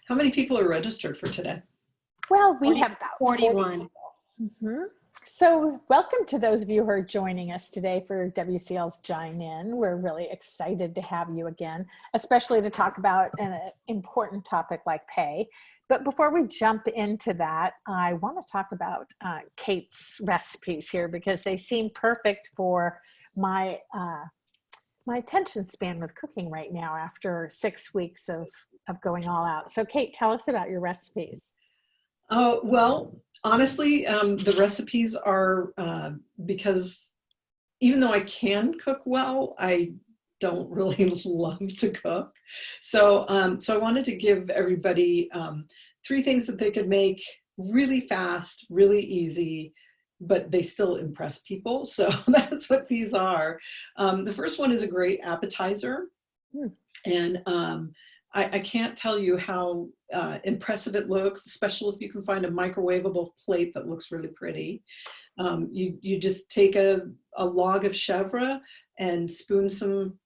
How many people are registered for today? Well, we have about 41. So welcome to those of you who are joining us today for WCL's Join In. We're really excited to have you again, especially to talk about an important topic like pay. But before we jump into that, I want to talk about Kate's recipes here because they seem perfect for my attention span with cooking right now after 6 weeks of going all out. So Kate, tell us about your recipes. Well, honestly, the recipes are because even though I can cook well, I don't really love to cook. So I wanted to give everybody 3 things that they could make really fast, really easy, but they still impress people. So that's what these are. The first one is a great appetizer. And I can't tell you how impressive it looks, especially if you can find a microwavable plate that looks really pretty. You just take a log of chèvre and spoon some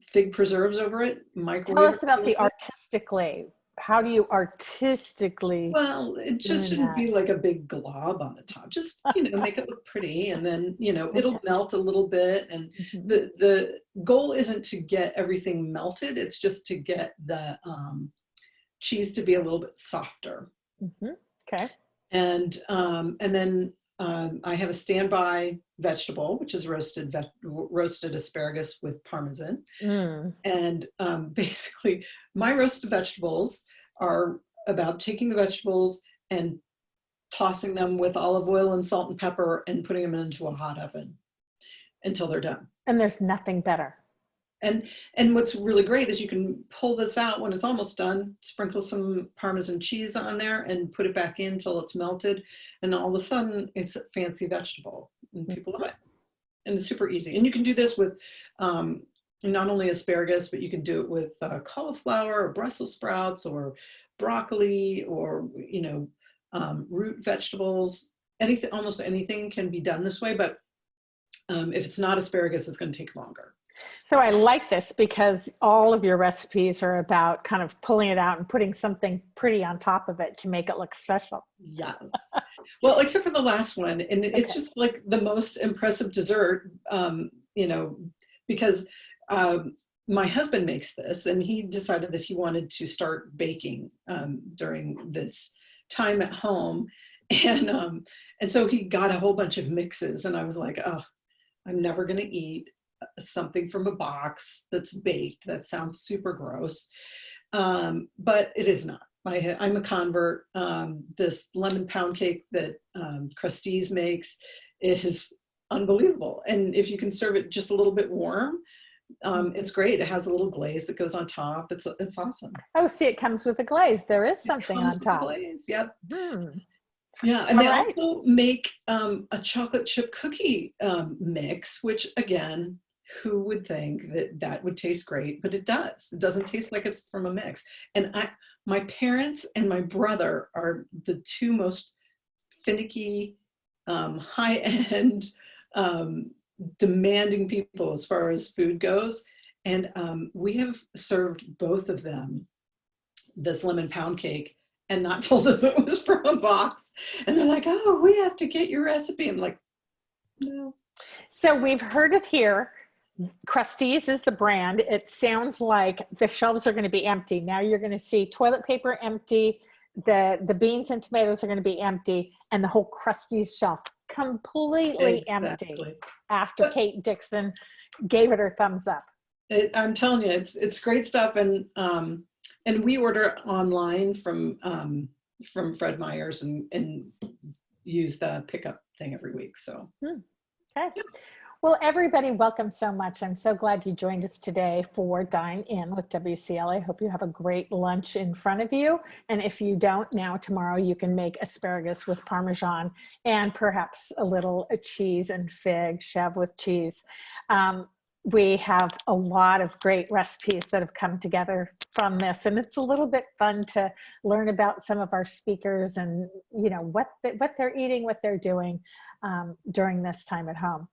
fig preserves over it. Tell us about the artistically. How do you artistically? Well, it just shouldn't be like a big glob on the top. Just, make it look pretty, and then, it'll melt a little bit. And the goal isn't to get everything melted. It's just to get the cheese to be a little bit softer. Okay. And then I have a standby vegetable, which is roasted asparagus with Parmesan. And basically, my roasted vegetables are about taking the vegetables and tossing them with olive oil and salt and pepper and putting them into a hot oven until they're done. And there's nothing better. And what's really great is you can pull this out when it's almost done, sprinkle some Parmesan cheese on there and put it back in until it's melted. And all of a sudden it's a fancy vegetable and people love it. And it's super easy. And you can do this with not only asparagus, but you can do it with cauliflower or Brussels sprouts or broccoli or, root vegetables. Almost anything can be done this way. But if it's not asparagus, it's going to take longer. So I like this because all of your recipes are about kind of pulling it out and putting something pretty on top of it to make it look special. Yes. Well, except for the last one. And it's just like the most impressive dessert, because my husband makes this and he decided that he wanted to start baking during this time at home. And so he got a whole bunch of mixes and I was like, oh, I'm never going to eat something from a box that's baked. That sounds super gross. But it is not. I'm a convert. This lemon pound cake that Krusteaz makes is unbelievable. And if you can serve it just a little bit warm, it's great. It has a little glaze that goes on top. It's awesome. Oh, see, it comes with a glaze. There is something on top. Glaze. Yep. Yeah, and they also make a chocolate chip cookie mix, which again, who would think that would taste great? But it does. It doesn't taste like it's from a mix. And my parents and my brother are the 2 most finicky, high-end, demanding people as far as food goes. And we have served both of them this lemon pound cake and not told them it was from a box. And they're like, oh, we have to get your recipe. I'm like, no. So we've heard it here. Krusteaz is the brand. It sounds like the shelves are going to be empty. Now you're going to see toilet paper empty, the beans and tomatoes are going to be empty, and the whole Krusteaz shelf completely empty after Kate Dixon gave it her thumbs up. I'm telling you, it's great stuff. And we order online from Fred Meyer's and use the pickup thing every week. So. Okay. Yeah. Well, everybody, welcome so much. I'm so glad you joined us today for Dine In with WCL. I hope you have a great lunch in front of you. And if you don't, now tomorrow you can make asparagus with Parmesan and perhaps a little cheese and fig, chèvre with cheese. We have a lot of great recipes that have come together from this, and it's a little bit fun to learn about some of our speakers and what they're eating, what they're doing during this time at home.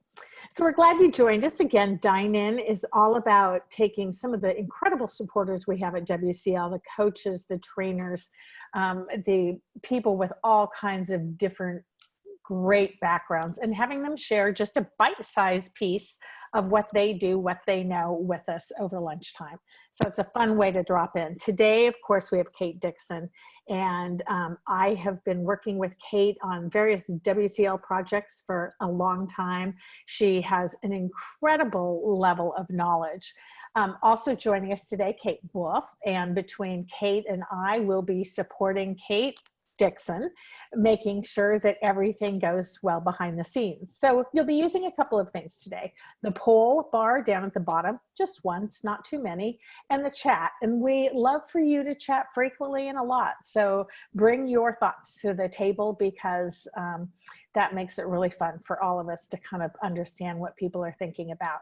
So we're glad you joined us again. Dine In is all about taking some of the incredible supporters we have at WCL, the coaches, the trainers, the people with all kinds of different great backgrounds, and having them share just a bite-sized piece of what they do, what they know with us over lunchtime. So it's a fun way to drop in. Today, of course, we have Kate Dixon, and I have been working with Kate on various WCL projects for a long time. She has an incredible level of knowledge. Also joining us today, Kate Wolf, and between Kate and I, will be supporting Kate Dixon, making sure that everything goes well behind the scenes. So you'll be using a couple of things today. The poll bar down at the bottom, just once, not too many, and the chat. And we love for you to chat frequently and a lot. So bring your thoughts to the table, because that makes it really fun for all of us to kind of understand what people are thinking about.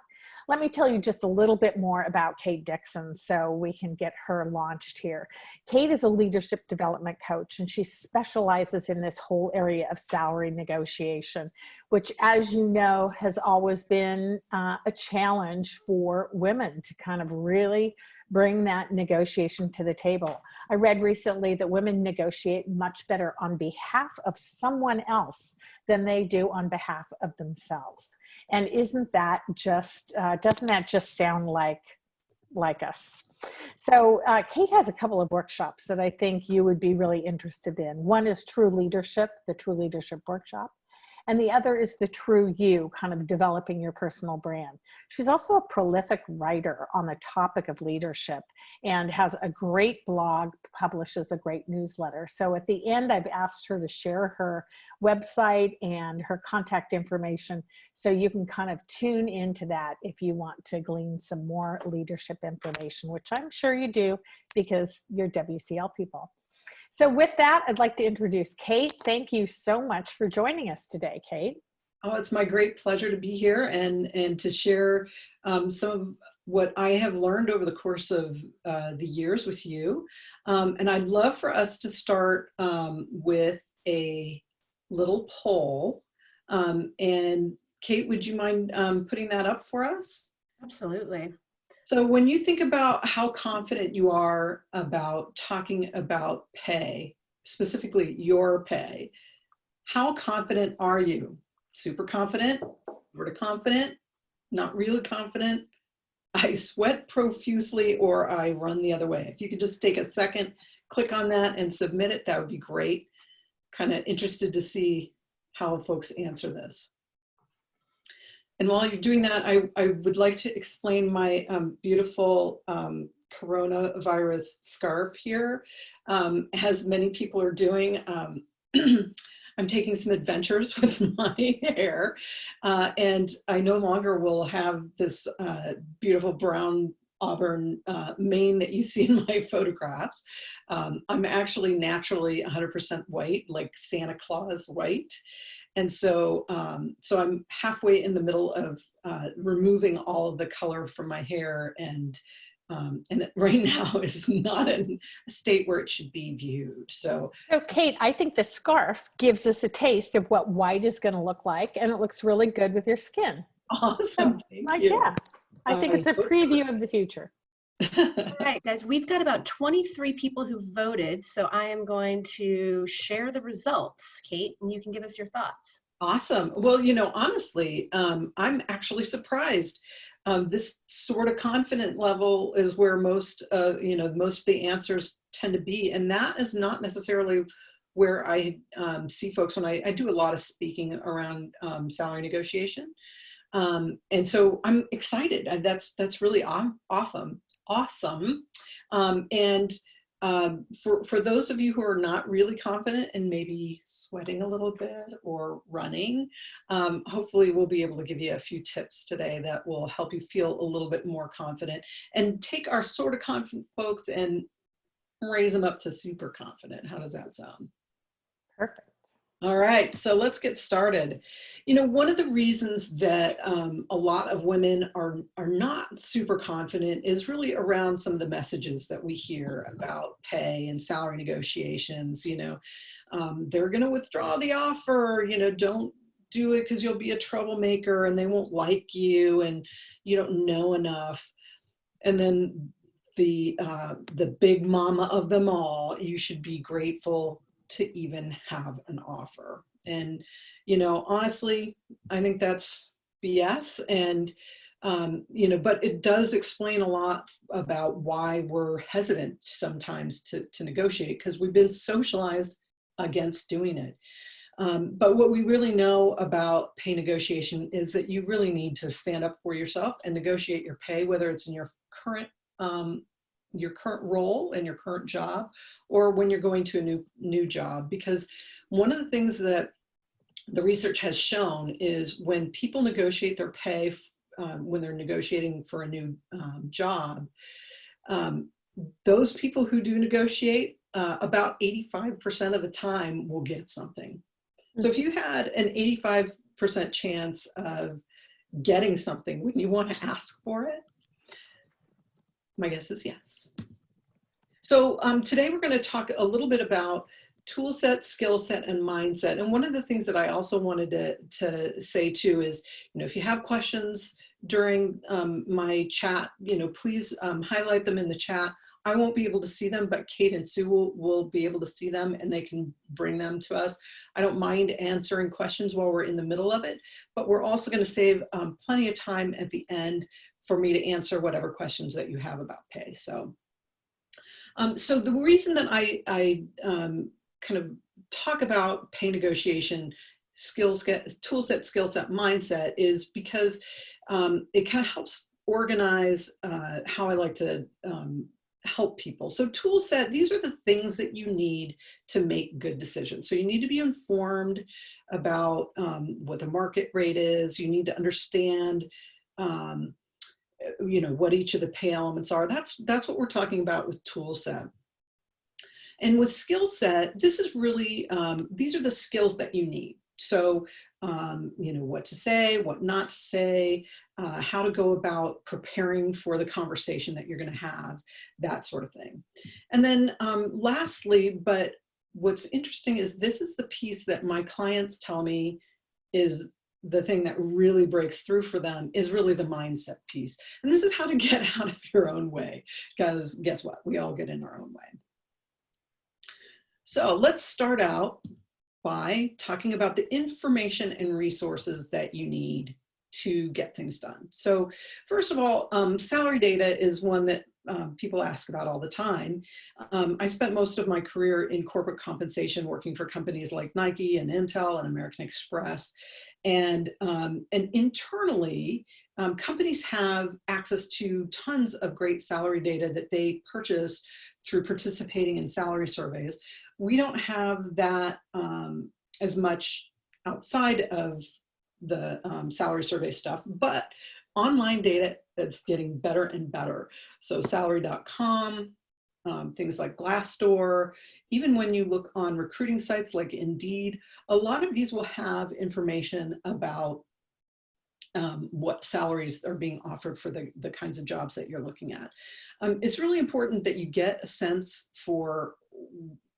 Let me tell you just a little bit more about Kate Dixon so we can get her launched here. Kate is a leadership development coach, and she specializes in this whole area of salary negotiation, which, as you know, has always been a challenge for women to kind of really bring that negotiation to the table. I read recently that women negotiate much better on behalf of someone else than they do on behalf of themselves. And isn't that just, doesn't that just sound like us? So Kate has a couple of workshops that I think you would be really interested in. One is True Leadership, the True Leadership Workshop. And the other is the True You, kind of developing your personal brand. She's also a prolific writer on the topic of leadership and has a great blog, publishes a great newsletter. So at the end, I've asked her to share her website and her contact information, so you can kind of tune into that if you want to glean some more leadership information, which I'm sure you do because you're WCL people. So with that, I'd like to introduce Kate. Thank you so much for joining us today, Kate. Oh, it's my great pleasure to be here and to share some of what I have learned over the course of the years with you. And I'd love for us to start with a little poll. And Kate, would you mind putting that up for us? Absolutely. So when you think about how confident you are about talking about pay, specifically your pay, how confident are you? Super confident, over to confident, not really confident, I sweat profusely, or I run the other way? If you could just take a second, click on that and submit it, that would be great. Kind of interested to see how folks answer this. And while you're doing that, I would like to explain my beautiful coronavirus scarf here. As many people are doing, I'm taking some adventures with my hair, and I no longer will have this beautiful brown auburn mane that you see in my photographs. I'm actually naturally 100% white, like Santa Claus white. And so, so I'm halfway in the middle of removing all of the color from my hair, and it right now is not in a state where it should be viewed. So Kate, I think the scarf gives us a taste of what white is going to look like, and it looks really good with your skin. awesome. So, Thank you. yeah, I think it's a preview of the future. All right, guys, we've got about 23 people who voted, so I am going to share the results, Kate, and you can give us your thoughts. Awesome. Well, you know, honestly, I'm actually surprised. This sort of confident level is where most, you know, most of the answers tend to be, and that is not necessarily where I see folks when I do a lot of speaking around salary negotiation. And so I'm excited. That's really awesome. And for those of you who are not really confident and maybe sweating a little bit or running, hopefully we'll be able to give you a few tips today that will help you feel a little bit more confident and take our sort of confident folks and raise them up to super confident. How does that sound? Perfect. All right, so let's get started. You know, one of the reasons that a lot of women are not super confident is really around some of the messages that we hear about pay and salary negotiations. You know, they're going to withdraw the offer. You know, do it because you'll be a troublemaker and they won't like you and you don't know enough. And then the big mama of them all, you should be grateful to even have an offer. And, you know, honestly, I think that's BS. And, you know, but it does explain a lot about why we're hesitant sometimes to negotiate, because we've been socialized against doing it. But what we really know about pay negotiation is that you really need to stand up for yourself and negotiate your pay, whether it's in your current role and your current job, or when you're going to a new job. Because one of the things that the research has shown is when people negotiate their pay, when they're negotiating for a new job, those people who do negotiate, about 85% of the time will get something. So if you had an 85% chance of getting something, wouldn't you want to ask for it? My guess is yes. So today we're going to talk a little bit about tool set, skill set, and mindset. And one of the things that I also wanted to say too is, you know, if you have questions during my chat, you know, please highlight them in the chat. I won't be able to see them, but Kate and Sue will be able to see them and they can bring them to us. I don't mind answering questions while we're in the middle of it, but we're also going to save plenty of time at the end for me to answer whatever questions that you have about pay. So, so the reason that I kind of talk about pay negotiation, tool set, skill set, mindset is because it kind of helps organize how I like to help people. So tool set, these are the things that you need to make good decisions. So you need to be informed about what the market rate is. You need to understand you know, what each of the pay elements are. That's what we're talking about with tool set. And with skill set, this is really, these are the skills that you need. So, you know, what to say, what not to say, how to go about preparing for the conversation that you're going to have, that sort of thing. And then lastly, but what's interesting is this is the piece that my clients tell me is the thing that really breaks through for them, is really the mindset piece. And this is how to get out of your own way, because guess what? We all get in our own way. So let's start out by talking about the information and resources that you need to get things done. So first of all, salary data is one that people ask about all the time. I spent most of my career in corporate compensation working for companies like Nike and Intel and American Express. And internally, companies have access to tons of great salary data that they purchase through participating in salary surveys. We don't have that as much outside of the salary survey stuff, but online data that's getting better and better. So salary.com, things like Glassdoor, even when you look on recruiting sites like Indeed, a lot of these will have information about what salaries are being offered for the kinds of jobs that you're looking at. It's really important that you get a sense for,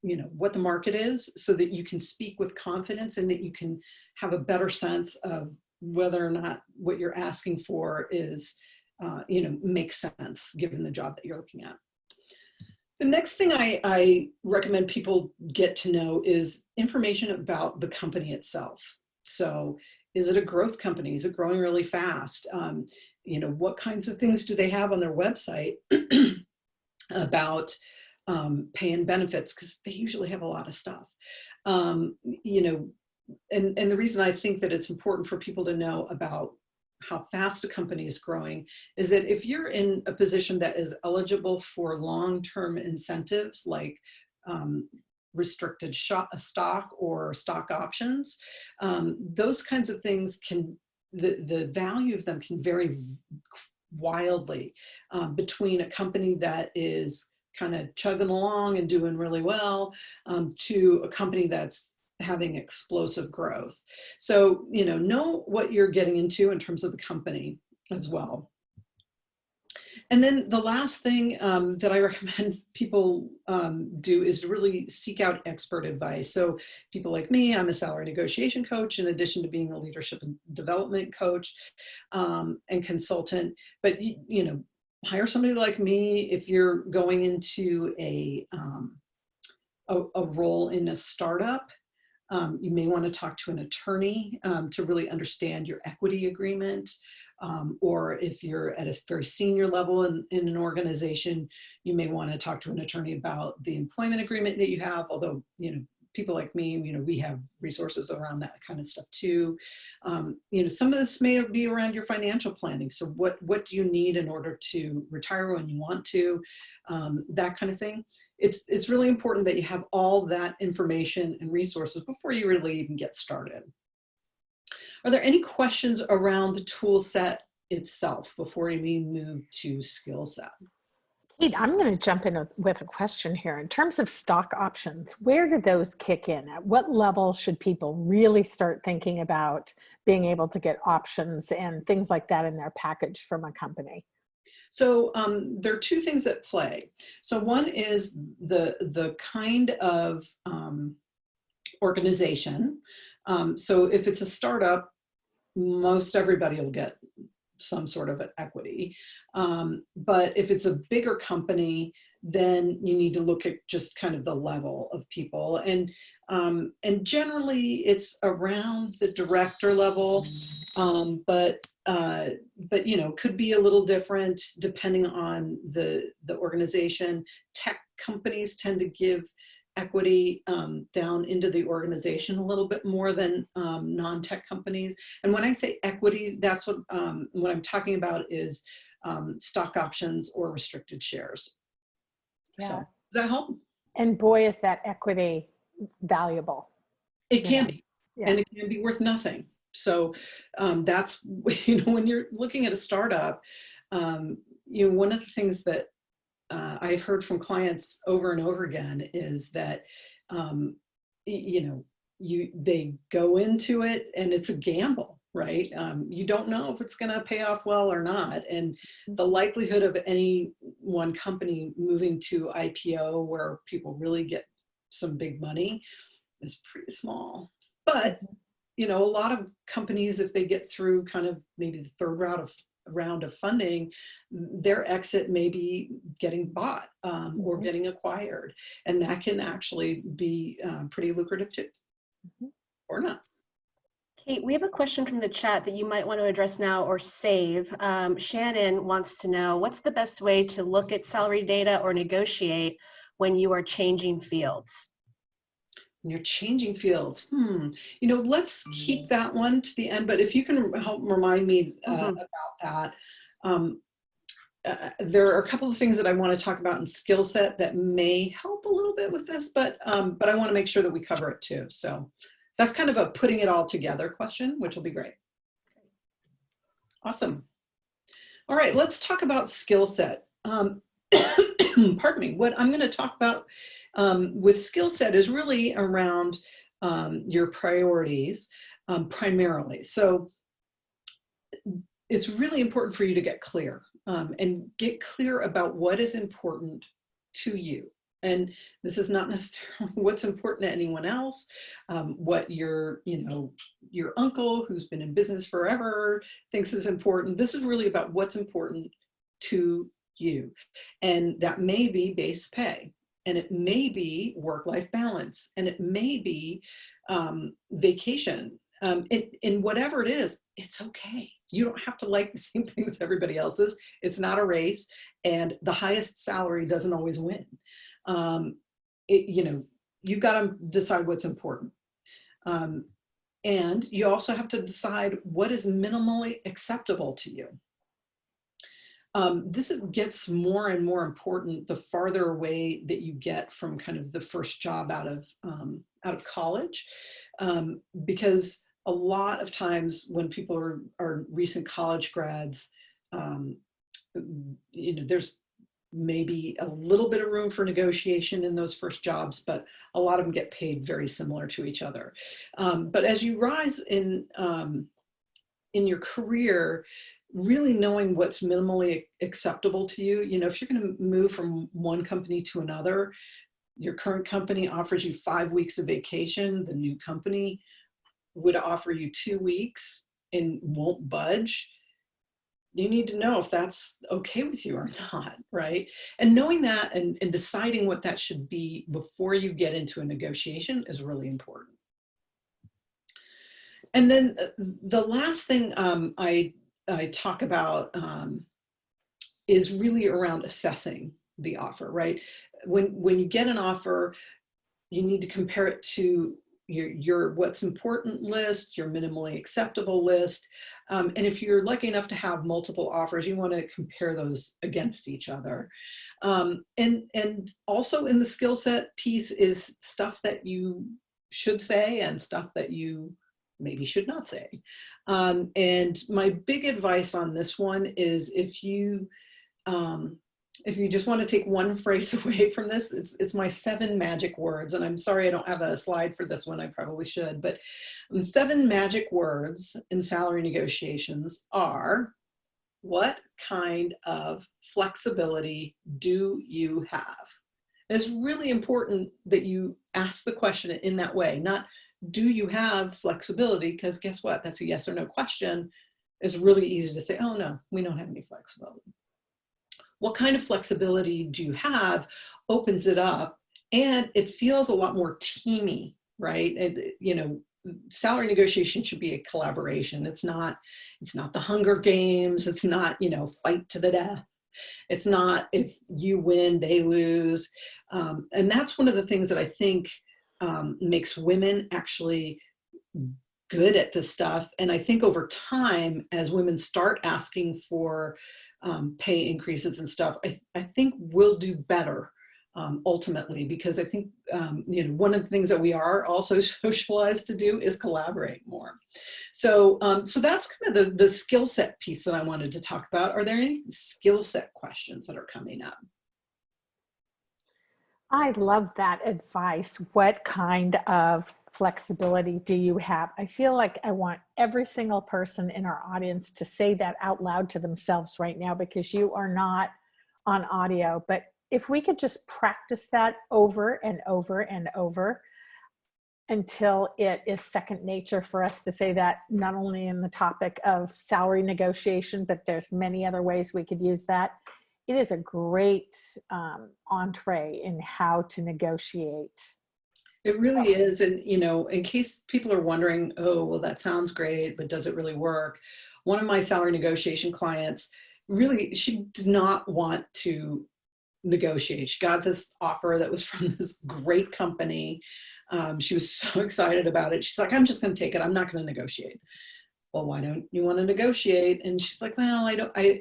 you know, what the market is, so that you can speak with confidence and that you can have a better sense of whether or not what you're asking for is, you know, makes sense given the job that you're looking at. The next thing I recommend people get to know is information about the company itself. So is it a growth company? Is it growing really fast? You know, what kinds of things do they have on their website about pay and benefits? Because they usually have a lot of stuff. You know, and the reason I think that it's important for people to know about how fast a company is growing is that if you're in a position that is eligible for long-term incentives like restricted stock or stock options, those kinds of things can, the value of them can vary wildly between a company that is kind of chugging along and doing really well to a company that's having explosive growth. So, you know what you're getting into in terms of the company as well. And then the last thing that I recommend people do is to really seek out expert advice. So people like me, I'm a salary negotiation coach in addition to being a leadership and development coach and consultant. But you know, hire somebody like me if you're going into a role in a startup. You may want to talk to an attorney to really understand your equity agreement. Or if you're at a very senior level in an organization, you may want to talk to an attorney about the employment agreement that you have. Although, you know, people like me, you know, we have resources around that kind of stuff too. You know, some of this may be around your financial planning. So what do you need in order to retire when you want to, that kind of thing. It's really important that you have all that information and resources before you really even get started. Are there any questions around the tool set itself before we move to skill set? Kate, I'm going to jump in with a question here. In terms of stock options, where do those kick in? At what level should people really start thinking about being able to get options and things like that in their package from a company? So there are two things at play. So one is the kind of organization. So if it's a startup, most everybody will get some sort of equity. But if it's a bigger company, then you need to look at just kind of the level of people. And generally it's around the director level, but you know, could be a little different depending on the organization. Tech companies tend to give equity down into the organization a little bit more than non-tech companies. And when I say equity, that's what I'm talking about is stock options or restricted shares. Yeah. So does that help? And boy, is that equity valuable. It can be, yeah. and it can be worth nothing. So that's, you know, when you're looking at a startup, you know, one of the things that I've heard from clients over and over again is that, you know, they go into it and it's a gamble, right? You don't know if it's going to pay off well or not. And the likelihood of any one company moving to IPO where people really get some big money is pretty small. But, you know, a lot of companies, if they get through kind of maybe the third round of funding, their exit may be getting bought or getting acquired. And that can actually be pretty lucrative too, or not. Kate, we have a question from the chat that you might want to address now or save. Shannon wants to know, what's the best way to look at salary data or negotiate when you are changing fields? When you're changing fields, you know, let's keep that one to the end, but if you can help remind me about that. There are a couple of things that I want to talk about in skill set that may help a little bit with this, but I want to make sure that we cover it too. So that's kind of a putting it all together question, which will be great. Awesome. All right, let's talk about skill set. Pardon me, what I'm going to talk about with skill set is really around your priorities primarily. So it's really important for you to get clear and get clear about what is important to you. And this is not necessarily what's important to anyone else, what your uncle who's been in business forever thinks is important. This is really about what's important to you. And that may be base pay, and it may be work-life balance, and it may be vacation. In whatever it is, it's okay. You don't have to like the same things everybody else is. It's not a race, and the highest salary doesn't always win. You know, you've got to decide what's important. And you also have to decide what is minimally acceptable to you. This gets more and more important the farther away that you get from kind of the first job out of college, because a lot of times when people are recent college grads, you know, there's maybe a little bit of room for negotiation in those first jobs, but a lot of them get paid very similar to each other. But as you rise in your career, really knowing what's minimally acceptable to you. You know, if you're going to move from one company to another, your current company offers you 5 weeks of vacation, the new company would offer you 2 weeks and won't budge. You need to know if that's okay with you or not, right? And knowing that and deciding what that should be before you get into a negotiation is really important. And then the last thing I talk about is really around assessing the offer, right? When you get an offer, you need to compare it to your what's important list, your minimally acceptable list. And if you're lucky enough to have multiple offers, you want to compare those against each other. And also in the skill set piece is stuff that you should say and stuff that you maybe should not say. And my big advice on this one is if you just want to take one phrase away from this, it's my 7 magic words. And I'm sorry I don't have a slide for this one. I probably should. But 7 magic words in salary negotiations are: what kind of flexibility do you have? And it's really important that you ask the question in that way, not do you have flexibility? Because guess what? That's a yes or no question. It's really easy to say, oh no, we don't have any flexibility. What kind of flexibility do you have opens it up, and it feels a lot more teamy, right? You know, salary negotiation should be a collaboration. It's not the Hunger Games. It's not, you know, fight to the death. It's not if you win, they lose. And that's one of the things that I think makes women actually good at this stuff. And I think over time, as women start asking for pay increases and stuff, I think we'll do better ultimately, because I think you know, one of the things that we are also socialized to do is collaborate more. So so that's kind of the skill set piece that I wanted to talk about. Are there any skill set questions that are coming up? I love that advice. What kind of flexibility do you have? I feel like I want every single person in our audience to say that out loud to themselves right now, because you are not on audio. But if we could just practice that over and over and over until it is second nature for us to say that, not only in the topic of salary negotiation, but there's many other ways we could use that. It is a great entree in how to negotiate. It really is. And, you know, in case people are wondering, oh, well, that sounds great, but does it really work? One of my salary negotiation clients, really, she did not want to negotiate. She got this offer that was from this great company. She was so excited about it. She's like, I'm just going to take it. I'm not going to negotiate. Well, why don't you want to negotiate? And she's like, well, I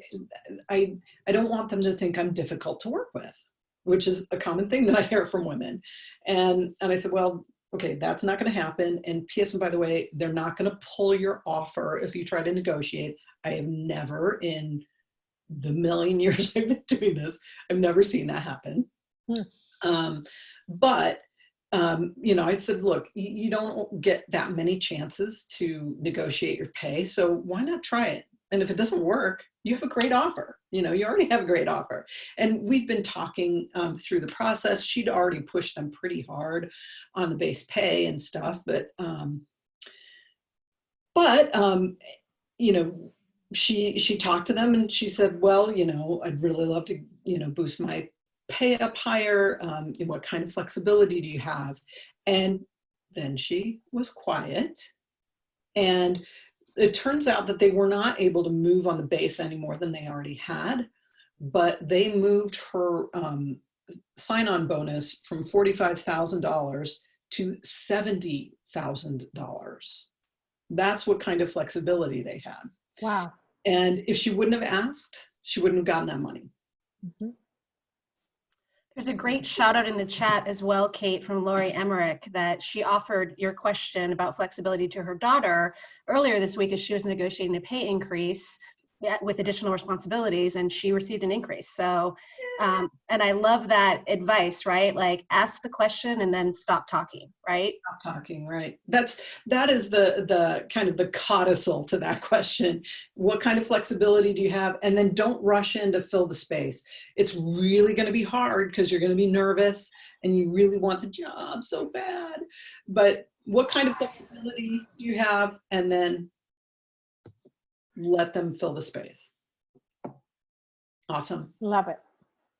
don't want them to think I'm difficult to work with, which is a common thing that I hear from women. And I said, well, okay, that's not going to happen. And P.S. and by the way, they're not going to pull your offer if you try to negotiate. I have never, in the million years I've been doing this, I've never seen that happen. But you know, I said, look, you don't get that many chances to negotiate your pay, so why not try it? And if it doesn't work, you have a great offer. You know, you already have a great offer. And we've been talking through the process. She'd already pushed them pretty hard on the base pay and stuff, but you know, she talked to them and she said, well, you know, I'd really love to, you know, boost my pay up higher. What kind of flexibility do you have? And then she was quiet. And it turns out that they were not able to move on the base any more than they already had, but they moved her sign-on bonus from $45,000 to $70,000. That's what kind of flexibility they had. Wow. And if she wouldn't have asked, she wouldn't have gotten that money. Mm-hmm. There's a great shout out in the chat as well, Kate, from Lori Emmerich, that she offered your question about flexibility to her daughter earlier this week as she was negotiating a pay increase with additional responsibilities, and she received an increase. So And I love that advice, right? Like ask the question and then stop talking, right? Stop talking, right? That is the kind of the codicil to that question. What kind of flexibility do you have? And then don't rush in to fill the space. It's really going to be hard because you're going to be nervous and you really want the job so bad. But what kind of flexibility do you have? And then let them fill the space. Awesome. Love it.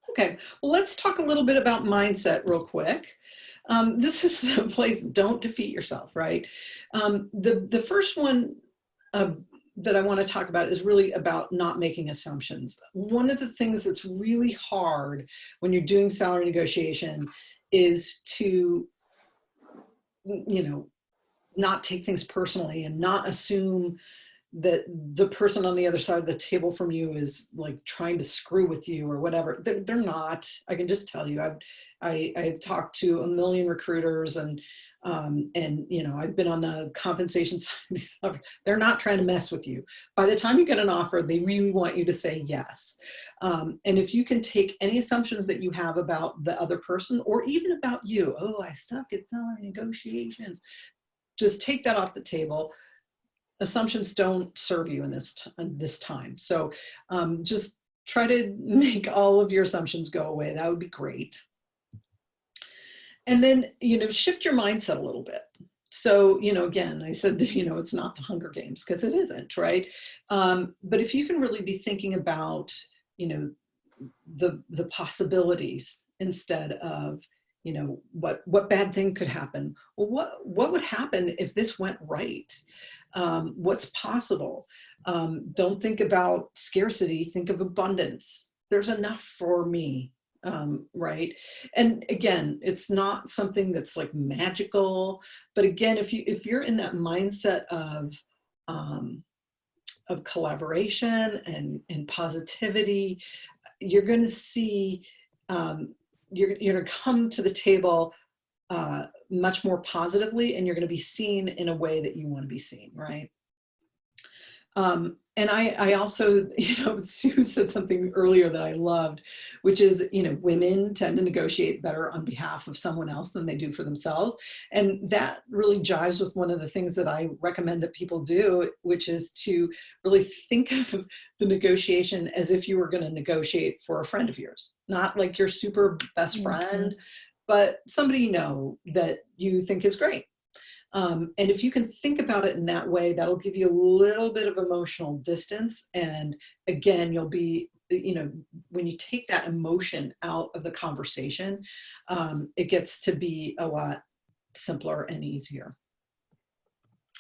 Okay, well, let's talk a little bit about mindset real quick. This is the place, don't defeat yourself, right? The first one that I want to talk about is really about not making assumptions. One of the things that's really hard when you're doing salary negotiation is to, not take things personally and not assume that the person on the other side of the table from you is like trying to screw with you or whatever. They're not. I can just tell you, I've talked to a million recruiters and I've been on the compensation side. They're not trying to mess with you. By the time you get an offer, they really want you to say yes. And if you can take any assumptions that you have about the other person or even about you, oh, I suck at salary negotiations, just take that off the table. Assumptions don't serve you in this time. So just try to make all of your assumptions go away. That would be great. And then, shift your mindset a little bit. So, again, I said, it's not the Hunger Games because it isn't, right? But if you can really be thinking about, the possibilities instead of, what bad thing could happen? Well, what would happen if this went right? What's possible? Don't think about scarcity, think of abundance. There's enough for me, right? And again, it's not something that's like magical, but again, if you're in that mindset of collaboration and positivity, you're going to see, you're going to come to the table much more positively, and you're going to be seen in a way that you want to be seen, right? And I also, Sue said something earlier that I loved, which is, women tend to negotiate better on behalf of someone else than they do for themselves. And that really jives with one of the things that I recommend that people do, which is to really think of the negotiation as if you were going to negotiate for a friend of yours, not like your super best friend, but somebody that you think is great. And if you can think about it in that way, that'll give you a little bit of emotional distance. And again, you'll be, when you take that emotion out of the conversation, it gets to be a lot simpler and easier.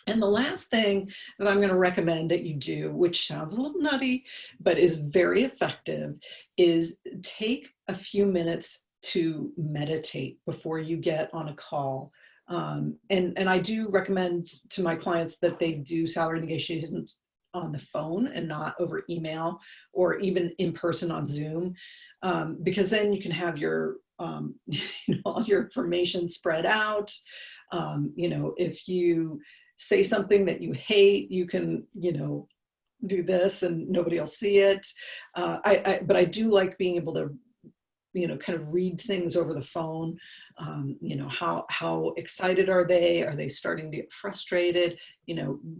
And the last thing that I'm going to recommend that you do, which sounds a little nutty, but is very effective, is take a few minutes to meditate before you get on a call. And I do recommend to my clients that they do salary negotiations on the phone and not over email or even in person on Zoom, because then you can have your all your information spread out. If you say something that you hate, you can do this and nobody will see it. But I do like being able to kind of read things over the phone. How excited are they? Are they starting to get frustrated?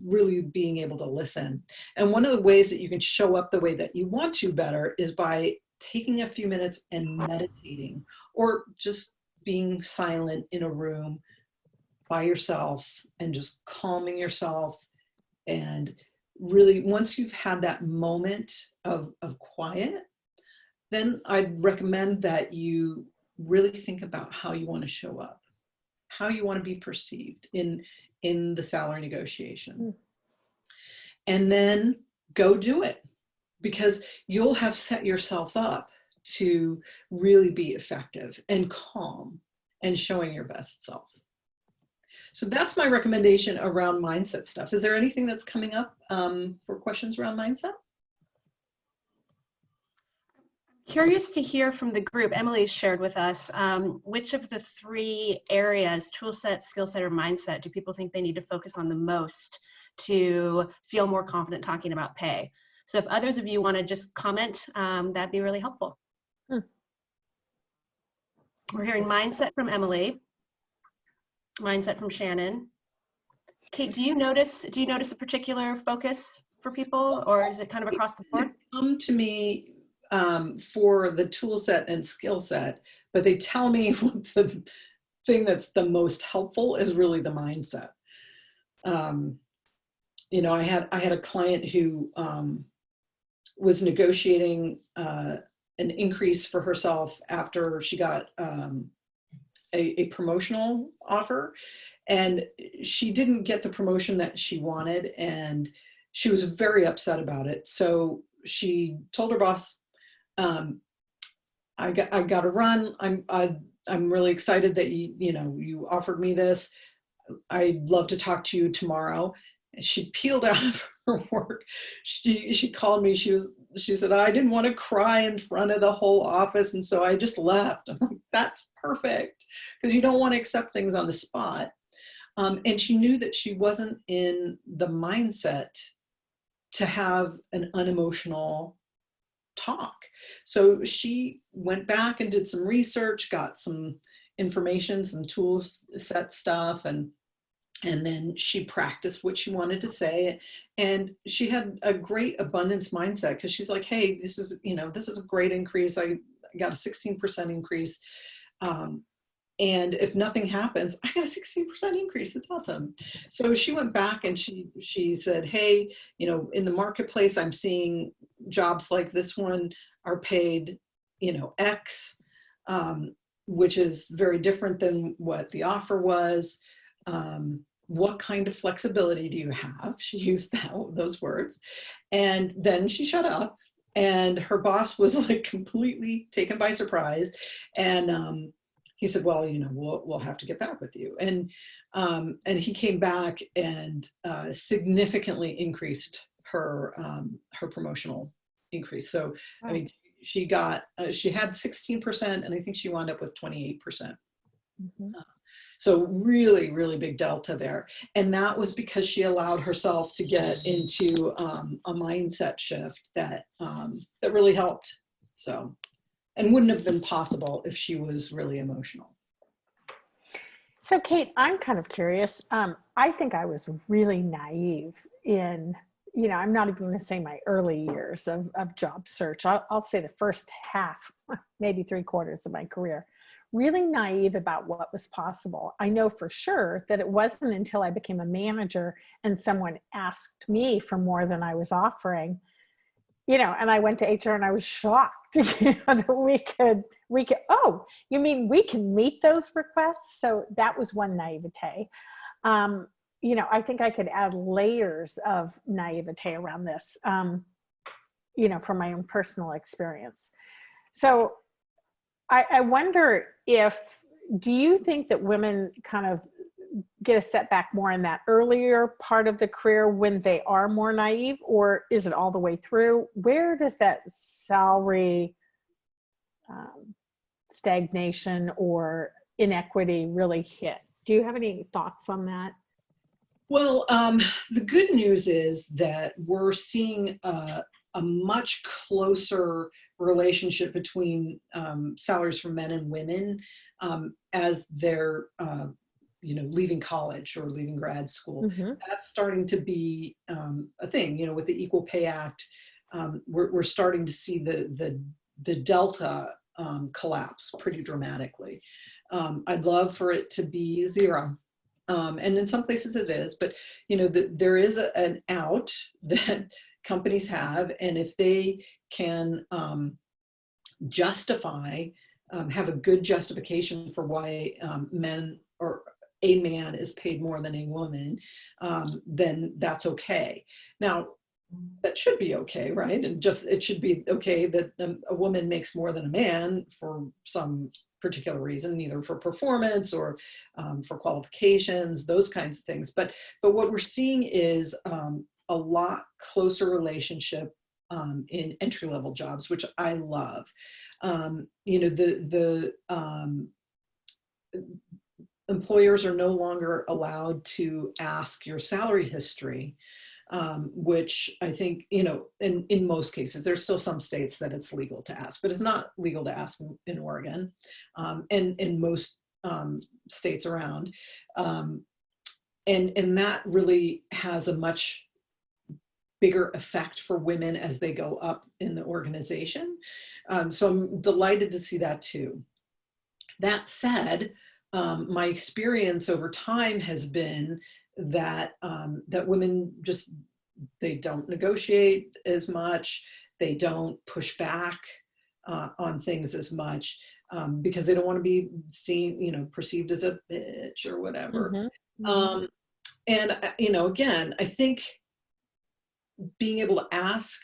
Really being able to listen. And one of the ways that you can show up the way that you want to better is by taking a few minutes and meditating, or just being silent in a room by yourself and just calming yourself. And really, once you've had that moment of quiet, then I'd recommend that you really think about how you want to show up, how you want to be perceived in the salary negotiation. And then go do it, because you'll have set yourself up to really be effective and calm and showing your best self. So that's my recommendation around mindset stuff. Is there anything that's coming up for questions around mindset? Curious to hear from the group. Emily shared with us, which of the 3 areas, tool set, skill set, or mindset, do people think they need to focus on the most to feel more confident talking about pay? So if others of you want to just comment, that'd be really helpful. We're hearing mindset from Emily, mindset from Shannon. Kate, do you notice a particular focus for people, or is it kind of across the board? Come to me for the tool set and skill set, but they tell me what the thing that's the most helpful is really the mindset. You know, I had a client who was negotiating an increase for herself after she got a promotional offer, and she didn't get the promotion that she wanted, and she was very upset about it. So she told her boss, I got to run. I'm really excited that you offered me this. I'd love to talk to you tomorrow. And she peeled out of her work. She called me. She said, I didn't want to cry in front of the whole office, and so I just left. I'm like, that's perfect, because you don't want to accept things on the spot. And she knew that she wasn't in the mindset to have an unemotional talk. So she went back and did some research, got some information, some tool set stuff, and then she practiced what she wanted to say. And she had a great abundance mindset, because she's like, hey, this is a great increase. I got a 16% increase. And if nothing happens, I got a 16% increase. It's awesome. So she went back and she said, hey, in the marketplace, I'm seeing jobs like this one are paid, X, which is very different than what the offer was. What kind of flexibility do you have? She used those words. And then she shut up, and her boss was like completely taken by surprise. And he said, well, we'll have to get back with you. And he came back and significantly increased her promotional increase. So, wow. I mean, she had 16%, and I think she wound up with 28%. Mm-hmm. So really, really big delta there. And that was because she allowed herself to get into a mindset shift that really helped. So, and wouldn't have been possible if she was really emotional. So Kate, I'm kind of curious. I think I was really naive in, I'm not even going to say my early years of job search. I'll say the first half, maybe 3/4 of my career. Really naive about what was possible. I know for sure that it wasn't until I became a manager and someone asked me for more than I was offering, and I went to HR and I was shocked, that we could, oh, you mean we can meet those requests? So that was one naivete. I think I could add layers of naivete around this, from my own personal experience. So I wonder do you think that women kind of get a setback more in that earlier part of the career when they are more naive, or is it all the way through? Where does that salary stagnation or inequity really hit? Do you have any thoughts on that? Well, the good news is that we're seeing a much closer relationship between salaries for men and women as they're leaving college or leaving grad school. Mm-hmm. That's starting to be a thing. With the Equal Pay Act, we're starting to see the delta collapse pretty dramatically. I'd love for it to be zero. And in some places it is, but there is an out that companies have, and if they can justify, have a good justification for why men or a man is paid more than a woman, then that's okay. Now, that should be okay, right? And it should be okay that a woman makes more than a man for some particular reason, either for performance or for qualifications, those kinds of things. But what we're seeing is a lot closer relationship in entry-level jobs, which I love. Employers are no longer allowed to ask your salary history which I think, in most cases, there's still some states that it's legal to ask, but it's not legal to ask in Oregon, and in most states around. And that really has a much bigger effect for women as they go up in the organization. So I'm delighted to see that too. That said, my experience over time has been that that women just, they don't negotiate as much, they don't push back on things as much, because they don't want to be seen, perceived as a bitch or whatever. Mm-hmm. And again, I think being able to ask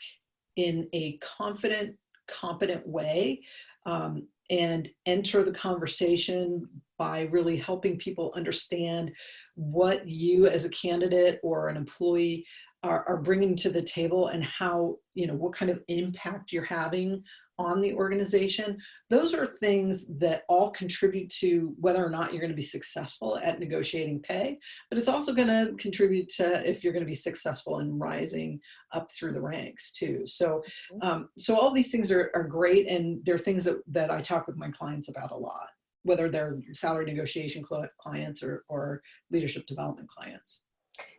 in a confident, competent way, and enter the conversation by really helping people understand what you as a candidate or an employee are bringing to the table, and how, what kind of impact you're having on the organization. Those are things that all contribute to whether or not you're going to be successful at negotiating pay, but it's also going to contribute to if you're going to be successful in rising up through the ranks too. So, so all these things are great, and they're things that I talk with my clients about a lot, whether they're salary negotiation clients or leadership development clients.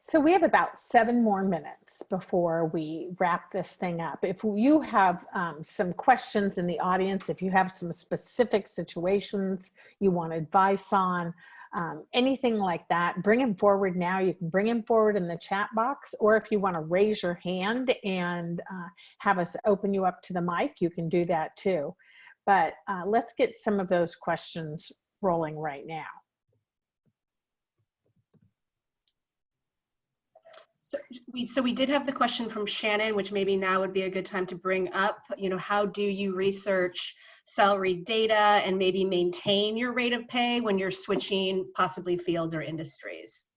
So we have about 7 more minutes before we wrap this thing up. If you have some questions in the audience, if you have some specific situations you want advice on, anything like that, bring them forward now. You can bring them forward in the chat box, or if you want to raise your hand and have us open you up to the mic, you can do that too. But let's get some of those questions rolling right now. So we did have the question from Shannon, which maybe now would be a good time to bring up. How do you research salary data and maybe maintain your rate of pay when you're switching possibly fields or industries?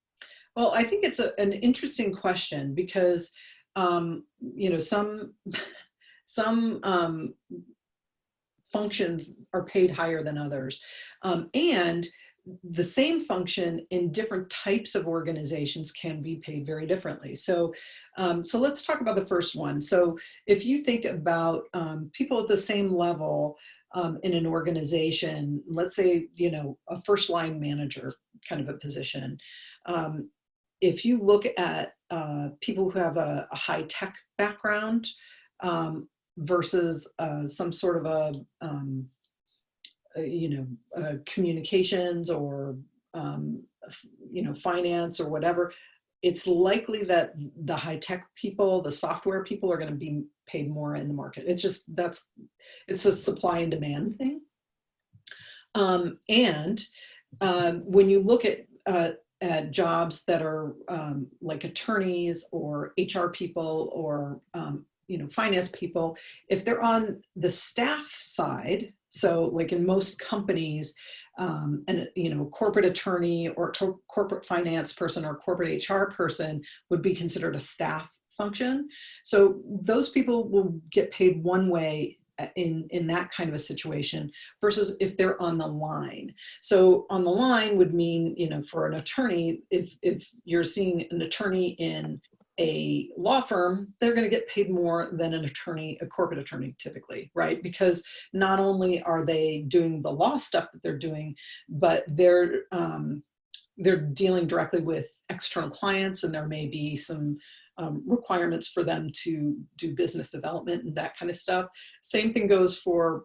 Well, I think it's an interesting question because, some functions are paid higher than others, and the same function in different types of organizations can be paid very differently. So, so let's talk about the first one. So if you think about people at the same level in an organization, let's say, a first line manager kind of a position. If you look at people who have a high tech background versus some sort of communications or, finance or whatever, it's likely that the high tech people, the software people are going to be paid more in the market. It's just, it's a supply and demand thing. And when you look at jobs that are like attorneys or HR people or, finance people, if they're on the staff side, so like in most companies, and corporate attorney or corporate finance person or corporate HR person would be considered a staff function. So those people will get paid one way in that kind of a situation versus if they're on the line. So on the line would mean, for an attorney, if you're seeing an attorney in a law firm, they're going to get paid more than an attorney, a corporate attorney typically, right? Because not only are they doing the law stuff that they're doing, but they're dealing directly with external clients, and there may be some requirements for them to do business development and that kind of stuff. Same thing goes for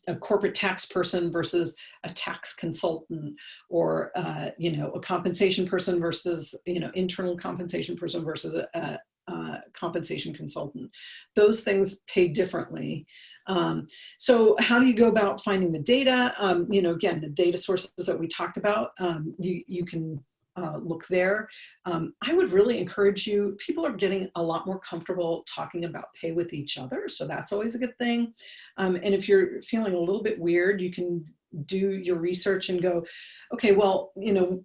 a corporate tax person versus a tax consultant, or a compensation person versus internal compensation person versus a compensation consultant. Those things pay differently. So how do you go about finding the data? Again, the data sources that we talked about, you can look there. I would really encourage you, people are getting a lot more comfortable talking about pay with each other. So that's always a good thing. And if you're feeling a little bit weird, you can do your research and go, okay, well,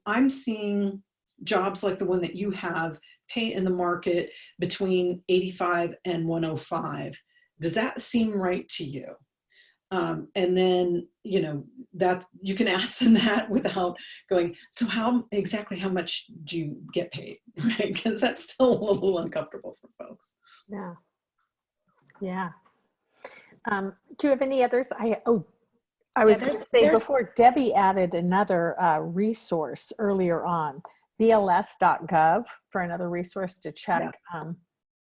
I'm seeing jobs like the one that you have pay in the market between 85 and 105. Does that seem right to you? And then, you know, that you can ask them that without going, so exactly how much do you get paid, right? Because that's still a little uncomfortable for folks. Yeah. Yeah. Do you have any others? I was going to say before, Debbie added another resource earlier on, bls.gov, for another resource to check.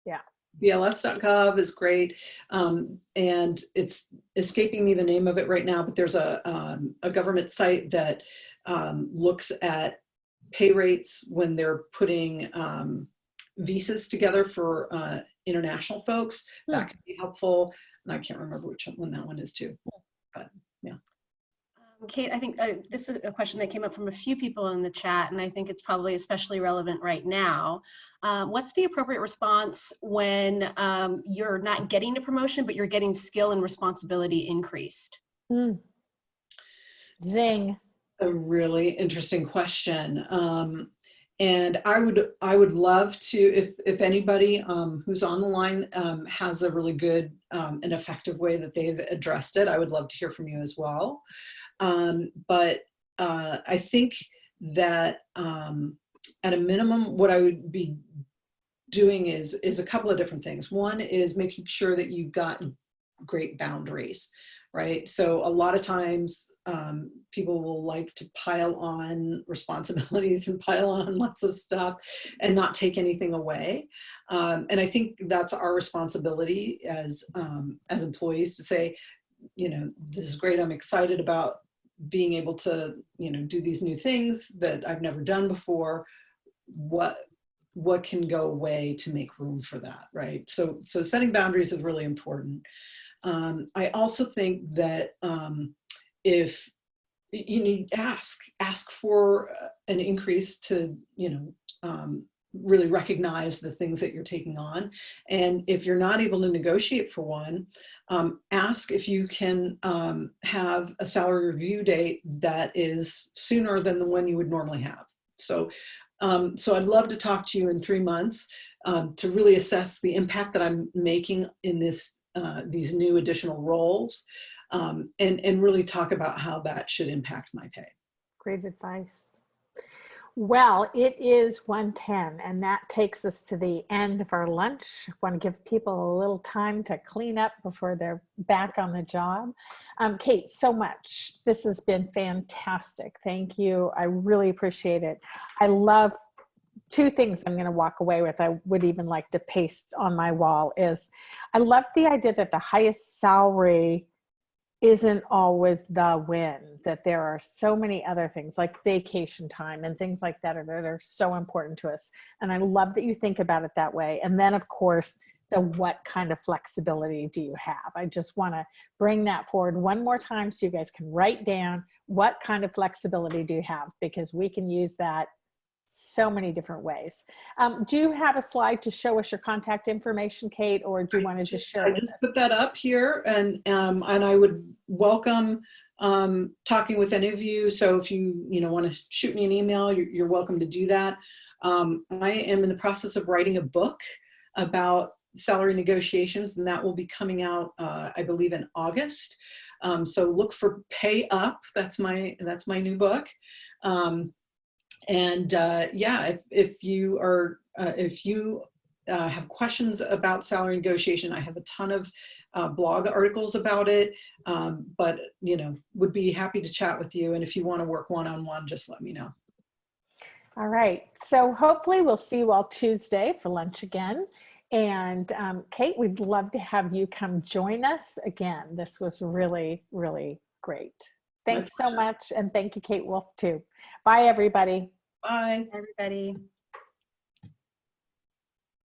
Yeah. BLS.gov is great. And it's escaping me the name of it right now, but there's a government site that looks at pay rates when they're putting visas together for international folks. That can be helpful. And I can't remember which one that one is too, but yeah. Kate, I think this is a question that came up from a few people in the chat, and I think it's probably especially relevant right now. What's the appropriate response when you're not getting a promotion, but you're getting skill and responsibility increased? Zing. A really interesting question. And I would love to, if anybody who's on the line has a really good and effective way that they've addressed it, I would love to hear from you as well. But I think that at a minimum, what I would be doing is a couple of different things. One is making sure that you've got great boundaries, right? So a lot of times people will like to pile on responsibilities and pile on lots of stuff and not take anything away. And I think that's our responsibility as employees to say, you know, this is great. I'm excited about being able to, you know, do these new things that I've never done before. What can go away to make room for that, right? So setting boundaries is really important. I also think that if you need ask for an increase to, you know, really recognize the things that you're taking on. And if you're not able to negotiate for one, ask if you can have a salary review date that is sooner than the one you would normally have. So I'd love to talk to you in 3 months to really assess the impact that I'm making in these new additional roles, and really talk about how that should impact my pay. Great advice. Well, it is 1:10, and that takes us to the end of our lunch. I want to give people a little time to clean up before they're back on the job. Kate, so much. This has been fantastic. Thank you. I really appreciate it. I love 2 things I'm going to walk away with. I would even like to paste on my wall is I love the idea that the highest salary isn't always the win, that there are so many other things like vacation time and things like that are so important to us. And I love that you think about it that way. And then of course, what kind of flexibility do you have? I just want to bring that forward one more time so you guys can write down what kind of flexibility do you have, because we can use that so many different ways. Do you have a slide to show us your contact information, Kate, or do you want to just share it with us? I just put that up here, and I would welcome talking with any of you. So if you want to shoot me an email, you're welcome to do that. I am in the process of writing a book about salary negotiations, and that will be coming out, I believe, in August. So look for Pay Up. That's my new book. Yeah, if you have questions about salary negotiation, I have a ton of blog articles about it, but would be happy to chat with you. And if you want to work one-on-one, just let me know. All right. So hopefully we'll see you all Tuesday for lunch again. And Kate, we'd love to have you come join us again. This was really, really great. Thanks so much. And thank you, Kate Wolf, too. Bye, everybody. Bye. Everybody.